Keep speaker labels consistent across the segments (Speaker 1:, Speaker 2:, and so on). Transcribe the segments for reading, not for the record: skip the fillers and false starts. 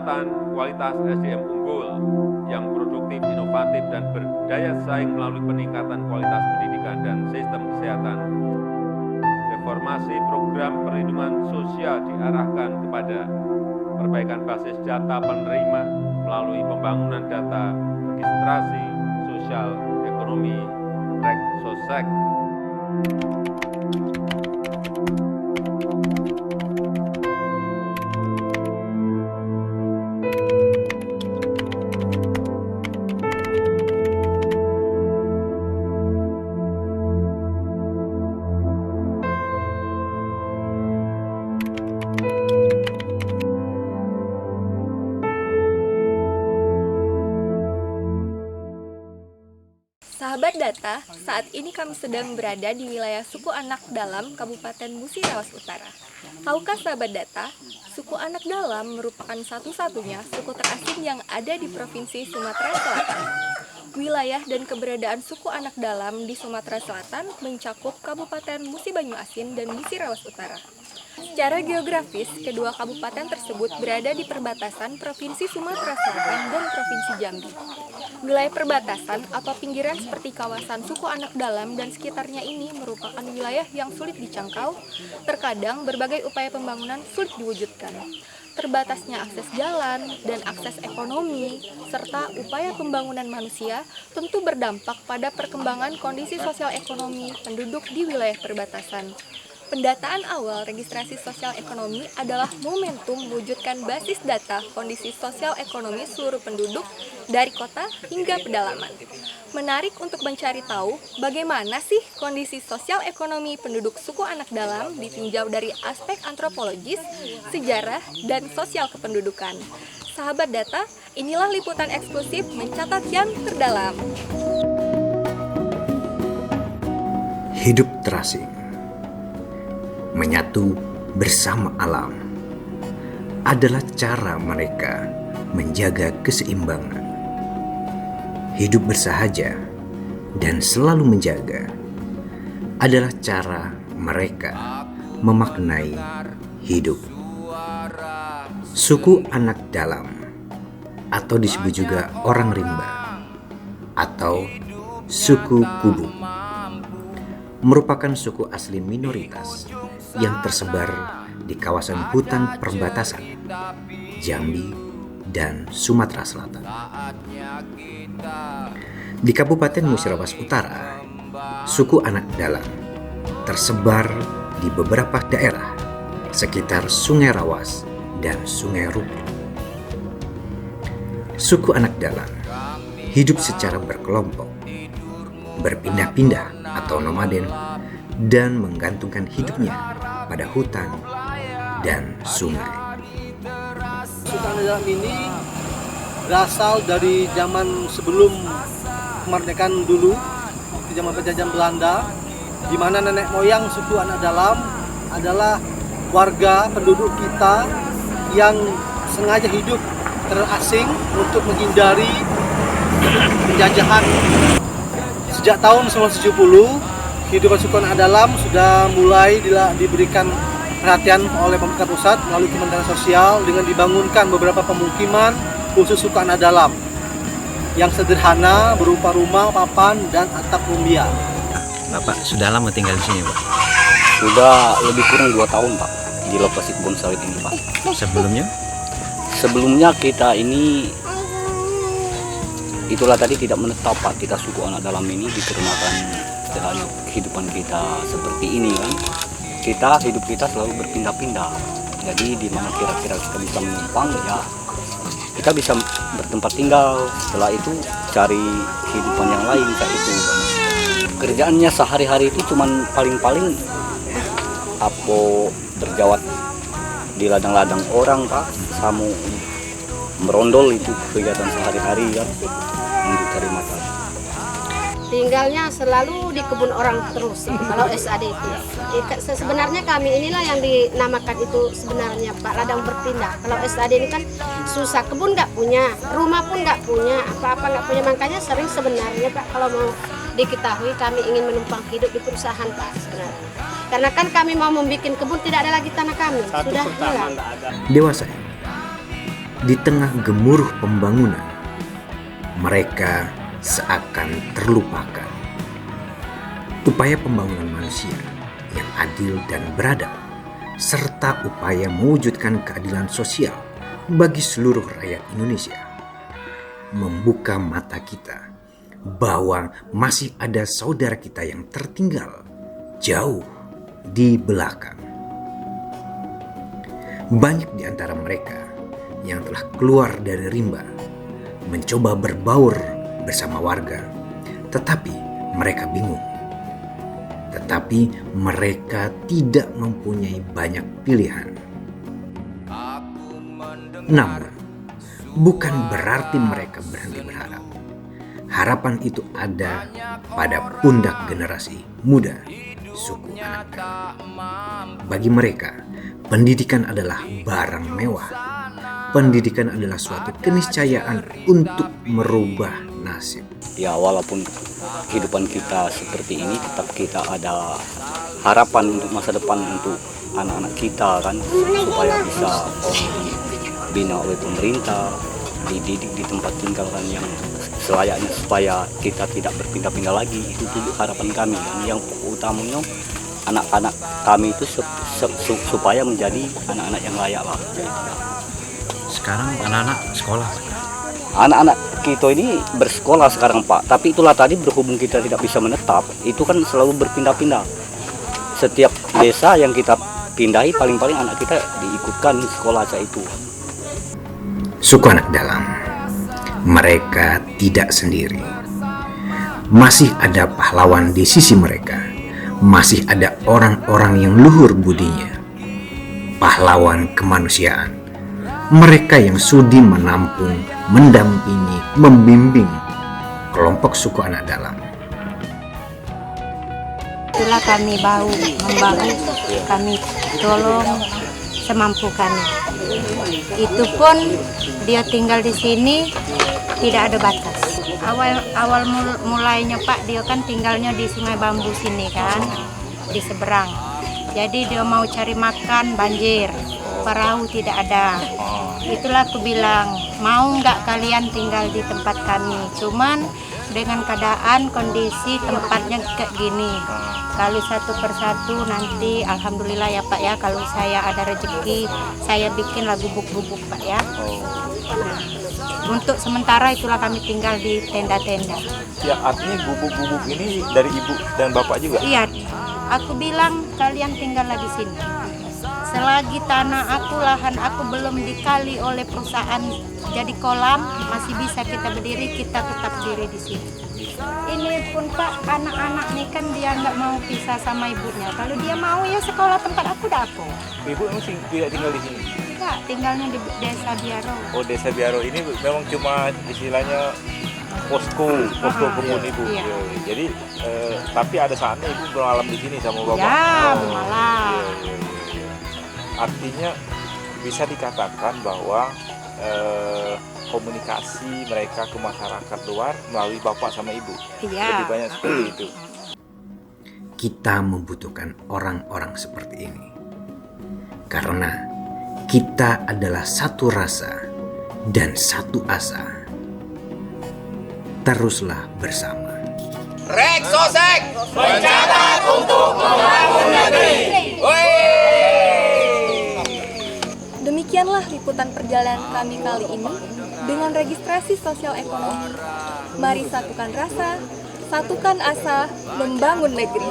Speaker 1: peningkatan kualitas SDM unggul yang produktif, inovatif, dan berdaya saing melalui peningkatan kualitas pendidikan dan sistem kesehatan. Reformasi program perlindungan sosial diarahkan kepada perbaikan basis data penerima melalui pembangunan data registrasi sosial ekonomi (REG-SOSEK).
Speaker 2: Sahabat Data, saat ini kami sedang berada di wilayah suku Anak Dalam, Kabupaten Musi Rawas Utara. Tahukah sahabat Data, suku Anak Dalam merupakan satu-satunya suku terasing yang ada di Provinsi Sumatera Selatan. Wilayah dan keberadaan suku Anak Dalam di Sumatera Selatan mencakup Kabupaten Musi Banyuasin dan Musi Rawas Utara. Secara geografis, kedua kabupaten tersebut berada di perbatasan Provinsi Sumatera Selatan dan Provinsi Jambi. Wilayah perbatasan atau pinggiran seperti kawasan suku Anak Dalam dan sekitarnya ini merupakan wilayah yang sulit dijangkau, terkadang berbagai upaya pembangunan sulit diwujudkan. Terbatasnya akses jalan dan akses ekonomi, serta upaya pembangunan manusia tentu berdampak pada perkembangan kondisi sosial ekonomi penduduk di wilayah perbatasan. Pendataan awal registrasi sosial ekonomi adalah momentum mewujudkan basis data kondisi sosial ekonomi seluruh penduduk dari kota hingga pedalaman. Menarik untuk mencari tahu bagaimana sih kondisi sosial ekonomi penduduk suku Anak Dalam ditinjau dari aspek antropologis, sejarah, dan sosial kependudukan. Sahabat Data, inilah liputan eksklusif mencatat yang terdalam.
Speaker 3: Hidup terasing, menyatu bersama alam, adalah cara mereka menjaga keseimbangan. Hidup bersahaja dan selalu menjaga adalah cara mereka memaknai hidup. Suku Anak Dalam, atau disebut juga orang rimba atau suku Kubu, merupakan suku asli minoritas yang tersebar di kawasan hutan perbatasan Jambi dan Sumatera Selatan. Di Kabupaten Musi Rawas Utara, suku Anak Dalam tersebar di beberapa daerah sekitar Sungai Rawas dan Sungai Rupit. Suku Anak Dalam hidup secara berkelompok, berpindah-pindah atau nomaden, dan menggantungkan hidupnya pada hutan dan sungai.
Speaker 4: Suku Anak Dalam ini berasal dari zaman sebelum kemerdekaan dulu, waktu zaman penjajahan Belanda, di mana nenek moyang suku Anak Dalam adalah warga penduduk kita yang sengaja hidup terasing untuk menghindari penjajahan. Sejak tahun 1970, kehidupan suku Anak Dalam sudah mulai diberikan perhatian oleh pemerintah pusat melalui Kementerian Sosial dengan dibangunkan beberapa pemukiman khusus suku Anak Dalam yang sederhana berupa rumah, papan, dan atap rumbia.
Speaker 5: Bapak sudah lama tinggal di sini, Pak?
Speaker 6: Sudah lebih kurang 2 tahun, Pak, di lokasi kebun sawit ini, Pak.
Speaker 5: Sebelumnya?
Speaker 6: Sebelumnya kita ini, itulah tadi tidak menetap, Pak. Kita suku Anak Dalam ini dikarenakan jalan kehidupan kita seperti ini kan. Hidup kita selalu berpindah-pindah. Jadi di mana kira-kira kita bisa menumpang, ya kita bisa bertempat tinggal. Setelah itu cari kehidupan yang lain kayak itu. Kerjaannya sehari-hari itu cuman paling-paling berjawat di ladang-ladang orang, Pak, sama merondol. Itu kegiatan sehari-hari kan untuk cari makan.
Speaker 7: Tinggalnya selalu di kebun orang terus kalau SAD itu. Sebenarnya kami inilah yang dinamakan itu sebenarnya Pak ladang berpindah. Kalau SAD ini kan susah, kebun nggak punya, rumah pun nggak punya, apa-apa nggak punya. Makanya sering sebenarnya Pak kalau mau diketahui kami ingin menumpang hidup di perusahaan Pak sebenarnya. Karena kan kami mau membuat kebun tidak ada lagi tanah kami, sudah hilang.
Speaker 3: Dewasa, Di tengah gemuruh pembangunan, mereka seakan terlupakan. Upaya pembangunan manusia yang adil dan beradab, serta upaya mewujudkan keadilan sosial bagi seluruh rakyat Indonesia, membuka mata kita bahwa masih ada saudara kita yang tertinggal jauh di belakang. Banyak di antara mereka yang telah keluar dari rimba, mencoba berbaur bersama warga, tetapi mereka bingung. Tetapi mereka tidak mempunyai banyak pilihan. Namun, bukan berarti mereka berhenti berharap. Harapan itu ada pada pundak generasi muda suku Anak Dalam. Bagi mereka, pendidikan adalah barang mewah. Pendidikan adalah suatu keniscayaan untuk merubah nasib.
Speaker 6: Ya, walaupun kehidupan kita seperti ini, tetap kita ada harapan untuk masa depan untuk anak-anak kita kan, supaya bisa dibina oleh pemerintah, dididik di tempat tinggal kan yang selayaknya, supaya kita tidak berpindah-pindah lagi. Itu harapan kami kan. Yang utamanya anak-anak kami itu supaya menjadi anak-anak yang layak lah.
Speaker 5: Sekarang anak-anak sekolah.
Speaker 6: Anak-anak kita ini bersekolah sekarang Pak, tapi itulah tadi berhubung kita tidak bisa menetap, itu kan selalu berpindah-pindah. Setiap desa yang kita pindahi paling-paling anak kita diikutkan sekolah saat itu.
Speaker 3: Suku Anak Dalam, mereka tidak sendiri. Masih ada pahlawan di sisi mereka. Masih ada orang-orang yang luhur budinya. Pahlawan kemanusiaan. Mereka yang sudi menampung, mendampingi, membimbing kelompok suku Anak Dalam.
Speaker 7: Itulah kami membahu, kami tolong semampu kami. Itu pun dia tinggal di sini tidak ada batas. Awal mulainya Pak, dia kan tinggalnya di Sungai Bambu sini kan, di seberang. Jadi dia mau cari makan banjir, perahu tidak ada. Itulah aku bilang, mau nggak kalian tinggal di tempat kami? Cuman dengan keadaan kondisi tempatnya kayak gini. Kalau satu persatu nanti alhamdulillah ya Pak ya, kalau saya ada rezeki saya bikinlah gubuk-gubuk Pak ya. Nah, untuk sementara itulah kami tinggal di tenda-tenda.
Speaker 8: Ya, artinya gubuk-gubuk ini dari ibu dan bapak juga?
Speaker 7: Iya, aku bilang kalian tinggallah di sini. Selagi tanah aku, lahan aku belum dikali oleh perusahaan jadi kolam, masih bisa kita berdiri, kita tetap berdiri di sini. Ini pun Pak, anak-anak nih kan dia nggak mau pisah sama ibunya. Kalau dia mau ya sekolah tempat aku dah aku.
Speaker 8: Ibu memang tidak tinggal di sini?
Speaker 7: Enggak, tinggalnya di Desa Biaro.
Speaker 8: Oh, Desa Biaro ini memang cuma istilahnya posko penghuni ibu.
Speaker 7: Iya.
Speaker 8: Jadi tapi ada saatnya ibu bermalam di sini sama bapak.
Speaker 7: Ya, bermalam.
Speaker 8: Iya. Artinya bisa dikatakan bahwa komunikasi mereka ke masyarakat luar melalui bapak sama ibu.
Speaker 7: Iya.
Speaker 8: Lebih banyak seperti itu.
Speaker 3: Kita membutuhkan orang-orang seperti ini. Karena kita adalah satu rasa dan satu asa. Teruslah bersama.
Speaker 9: Rek Sosek mencatat untuk membangun negeri.
Speaker 2: Demikianlah liputan perjalanan kami kali ini dengan registrasi sosial ekonomi. Mari satukan rasa, satukan asa, membangun negeri.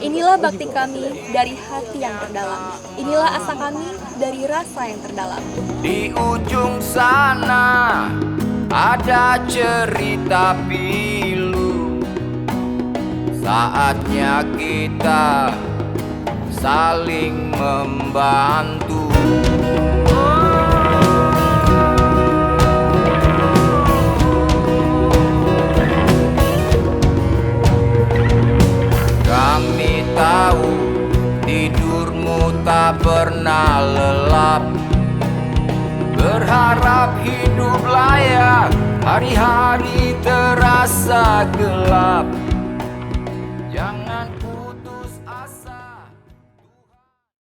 Speaker 2: Inilah bakti kami dari hati yang terdalam. Inilah asa kami dari rasa yang terdalam.
Speaker 9: Di ujung sana ada cerita pilu. Saatnya kita saling membantu. Kami tahu tidurmu tak pernah lelap, berharap hidup layak, hari-hari terasa gelap.